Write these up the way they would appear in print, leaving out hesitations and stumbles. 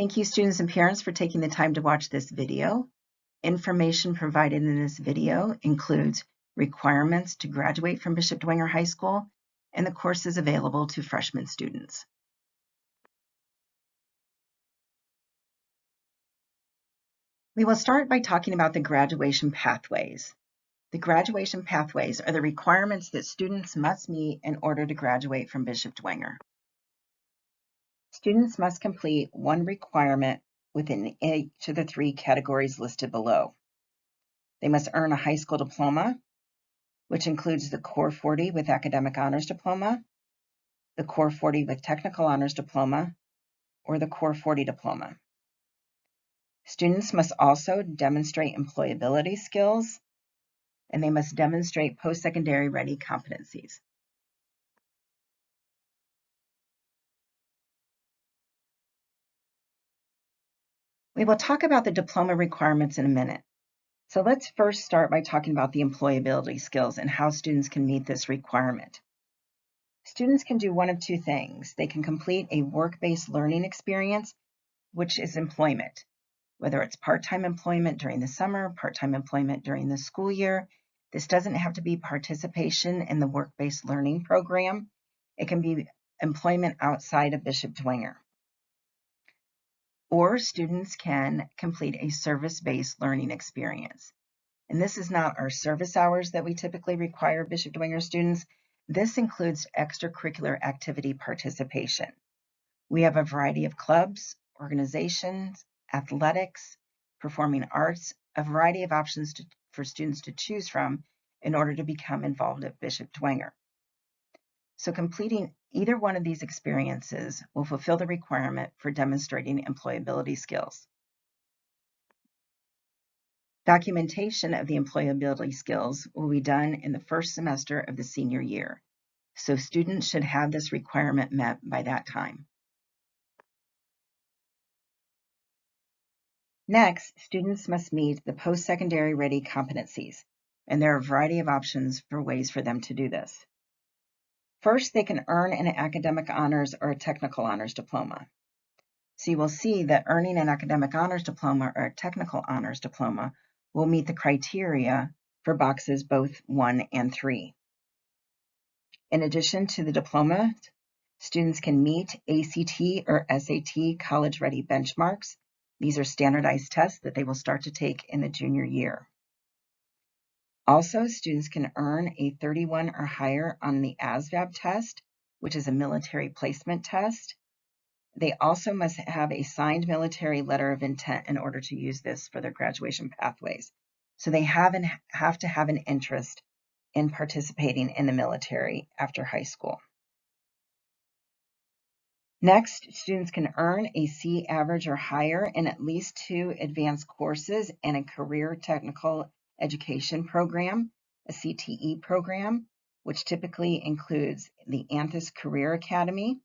Thank you, students and parents, for taking the time to watch this video. Information provided in this video includes requirements to graduate from Bishop Dwenger High School and the courses available to freshman students. We will start by talking about the graduation pathways. The graduation pathways are the requirements that students must meet in order to graduate from Bishop Dwenger. Students must complete one requirement within each of the three categories listed below. They must earn a high school diploma, which includes the Core 40 with Academic Honors Diploma, the Core 40 with Technical Honors Diploma, or the Core 40 Diploma. Students must also demonstrate employability skills, and they must demonstrate post-secondary ready competencies. We will talk about the diploma requirements in a minute. So let's first start by talking about the employability skills and how students can meet this requirement. Students can do one of two things. They can complete a work-based learning experience, which is employment, whether it's part-time employment during the summer, part-time employment during the school year. This doesn't have to be participation in the work-based learning program. It can be employment outside of Bishop Dwenger. Or students can complete a service-based learning experience. And this is not our service hours that we typically require Bishop Dwenger students. This includes extracurricular activity participation. We have a variety of clubs, organizations, athletics, performing arts, a variety of options for students to choose from in order to become involved at Bishop Dwenger. So completing either one of these experiences will fulfill the requirement for demonstrating employability skills. Documentation of the employability skills will be done in the first semester of the senior year, so students should have this requirement met by that time. Next, students must meet the post-secondary ready competencies, and there are a variety of options for ways for them to do this. First, they can earn an academic honors or a technical honors diploma. So you will see that earning an academic honors diploma or a technical honors diploma will meet the criteria for boxes both 1 and 3. In addition to the diploma, students can meet ACT or SAT college ready benchmarks. These are standardized tests that they will start to take in the junior year. Also, students can earn a 31 or higher on the ASVAB test, which is a military placement test. They also must have a signed military letter of intent in order to use this for their graduation pathways. So they have to have an interest in participating in the military after high school. Next, students can earn a C average or higher in at least 2 advanced courses in a career technical education program, a CTE program, which typically includes the ANTHUS Career Academy,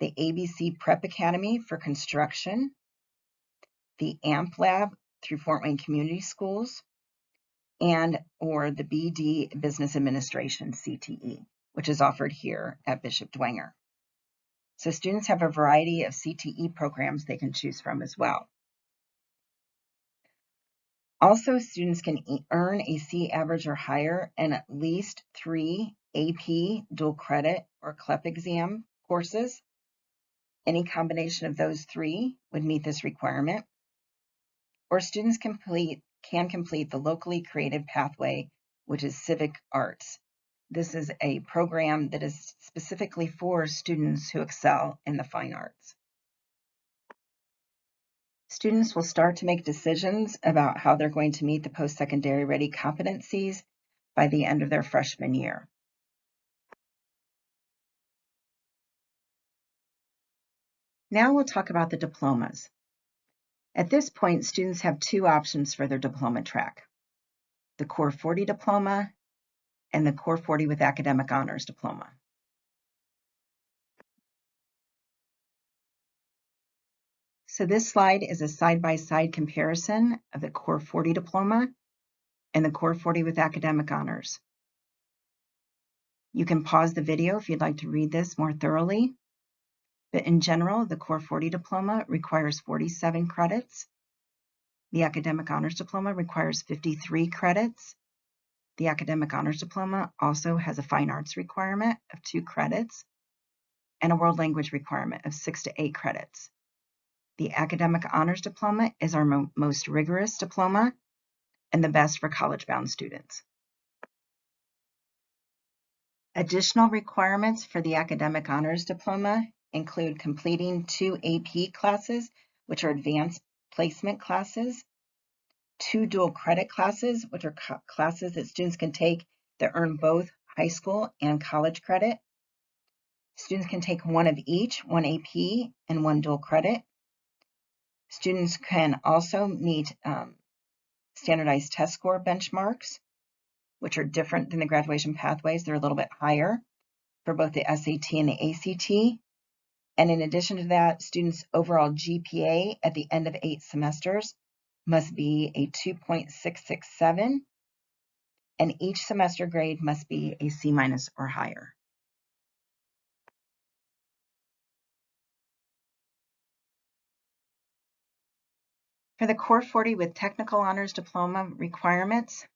the ABC Prep Academy for construction, the AMP Lab through Fort Wayne Community Schools, or the BD Business Administration CTE, which is offered here at Bishop Dwenger. So students have a variety of CTE programs they can choose from as well. Also, students can earn a C average or higher in at least 3 AP dual credit or CLEP exam courses. Any combination of those 3 would meet this requirement. Or students can complete the locally created pathway, which is civic arts. This is a program that is specifically for students who excel in the fine arts. Students will start to make decisions about how they're going to meet the post-secondary ready competencies by the end of their freshman year. Now we'll talk about the diplomas. At this point, students have 2 options for their diploma track: the Core 40 diploma and the Core 40 with Academic Honors diploma. So this slide is a side-by-side comparison of the Core 40 diploma and the Core 40 with Academic Honors. You can pause the video if you'd like to read this more thoroughly. But in general, the Core 40 diploma requires 47 credits. The Academic Honors Diploma requires 53 credits. The Academic Honors Diploma also has a Fine Arts requirement of 2 credits and a World Language requirement of 6 to 8 credits. The Academic Honors Diploma is our most rigorous diploma and the best for college-bound students. Additional requirements for the Academic Honors Diploma include completing 2 AP classes, which are advanced placement classes, 2 dual credit classes, which are classes that students can take that earn both high school and college credit. Students can take one of each, 1 AP and 1 dual credit. Students can also meet standardized test score benchmarks, which are different than the graduation pathways. They're a little bit higher for both the SAT and the ACT. And in addition to that, students' overall GPA at the end of 8 semesters must be a 2.667, and each semester grade must be a C- or higher. For the Core 40 with Technical Honors Diploma requirements,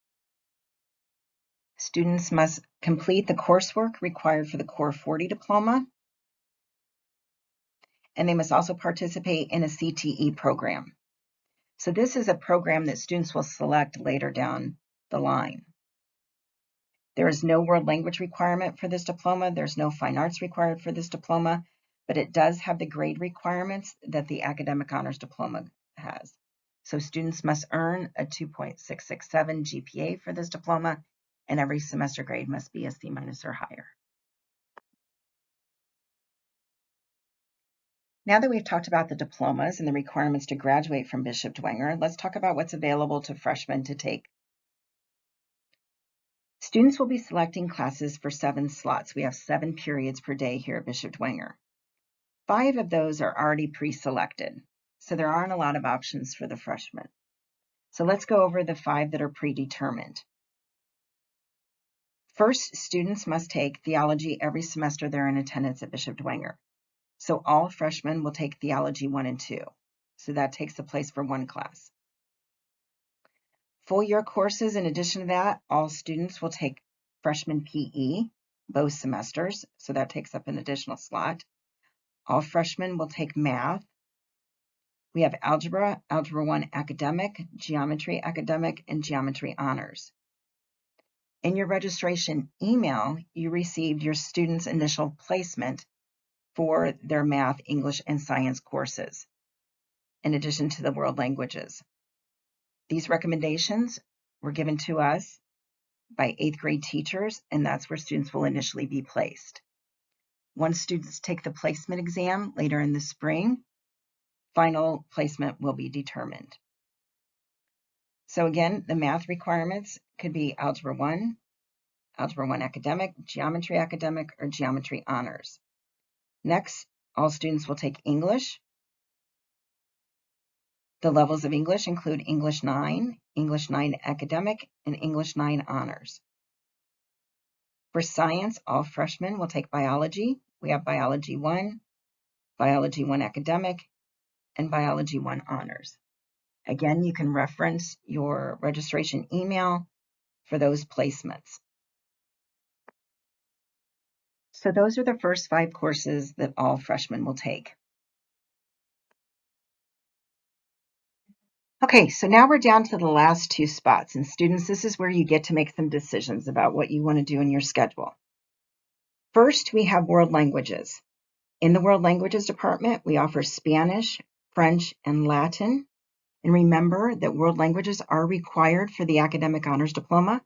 students must complete the coursework required for the Core 40 diploma, and they must also participate in a CTE program. So this is a program that students will select later down the line. There is no world language requirement for this diploma. There's no fine arts required for this diploma, but it does have the grade requirements that the Academic Honors Diploma has. So students must earn a 2.667 GPA for this diploma, and every semester grade must be a C- or higher. Now that we've talked about the diplomas and the requirements to graduate from Bishop Dwenger, let's talk about what's available to freshmen to take. Students will be selecting classes for 7 slots. We have 7 periods per day here at Bishop Dwenger. 5 of those are already pre-selected, so there aren't a lot of options for the freshmen. So let's go over the 5 that are predetermined. First, students must take theology every semester they're in attendance at Bishop Dwenger. So all freshmen will take theology 1 and 2. So that takes the place for 1 class. Full year courses, in addition to that, all students will take freshman PE both semesters. So that takes up an additional slot. All freshmen will take math. We have algebra, algebra 1 academic, geometry academic, and geometry honors. In your registration email, you received your students' initial placement for their math, English, and science courses, in addition to the world languages. These recommendations were given to us by 8th grade teachers, and that's where students will initially be placed. Once students take the placement exam later in the spring, final placement will be determined. So again, the math requirements could be algebra 1 academic, geometry academic, or geometry honors. Next, all students will take English. The levels of English include English 9 academic, and English 9 honors. For science, all freshmen will take biology. We have biology 1 academic, and biology 1 honors. Again, you can reference your registration email for those placements. So those are the first 5 courses that all freshmen will take. Okay, so now we're down to the last 2 spots. And students, this is where you get to make some decisions about what you want to do in your schedule. First, we have world languages. In the world languages department, we offer Spanish, French, and Latin. And remember that world languages are required for the Academic Honors Diploma.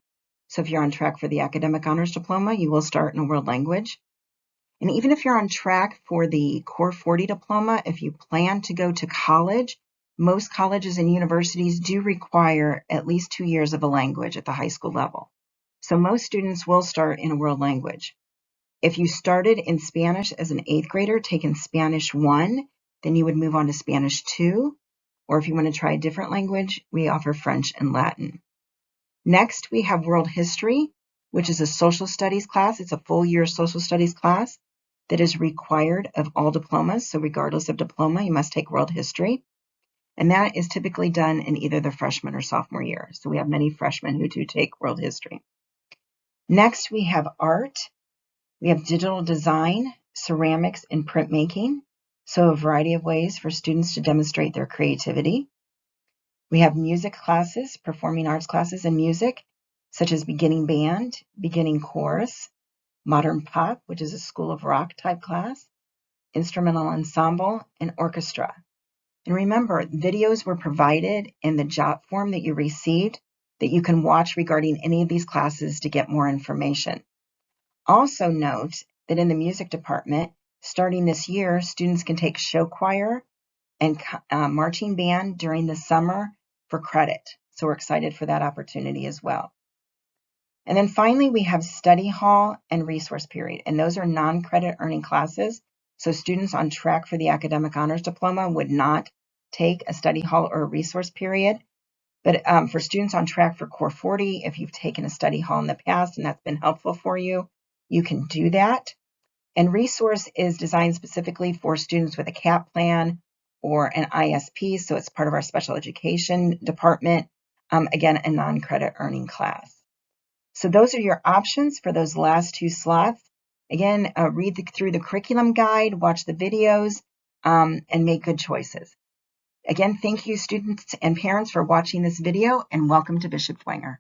So if you're on track for the Academic Honors Diploma, you will start in a world language. And even if you're on track for the Core 40 Diploma, if you plan to go to college, most colleges and universities do require at least 2 years of a language at the high school level. So most students will start in a world language. If you started in Spanish as an 8th grader, taking Spanish 1, then you would move on to Spanish 2. Or if you want to try a different language, we offer French and Latin. Next, we have World History, which is a social studies class. It's a full year social studies class. that is required of all diplomas. So regardless of diploma, you must take world history. And that is typically done in either the freshman or sophomore year. So we have many freshmen who do take world history. Next, we have art. We have digital design, ceramics, and printmaking. So a variety of ways for students to demonstrate their creativity. We have music classes, performing arts classes in music, such as beginning band, beginning chorus, modern pop, which is a school of rock type class, instrumental ensemble, and orchestra. And remember, videos were provided in the job form that you received that you can watch regarding any of these classes to get more information. Also note that in the music department, starting this year, students can take show choir and marching band during the summer for credit. So we're excited for that opportunity as well. And then finally, we have study hall and resource period, and those are non-credit earning classes. So students on track for the academic honors diploma would not take a study hall or a resource period. But for students on track for Core 40, if you've taken a study hall in the past and that's been helpful for you, you can do that. And resource is designed specifically for students with a CAP plan or an ISP, so it's part of our special education department. Again, a non-credit earning class. So those are your options for those last two slots. Again, read through the curriculum guide, watch the videos, and make good choices. Again, thank you students and parents for watching this video, and welcome to Bishop Dwenger.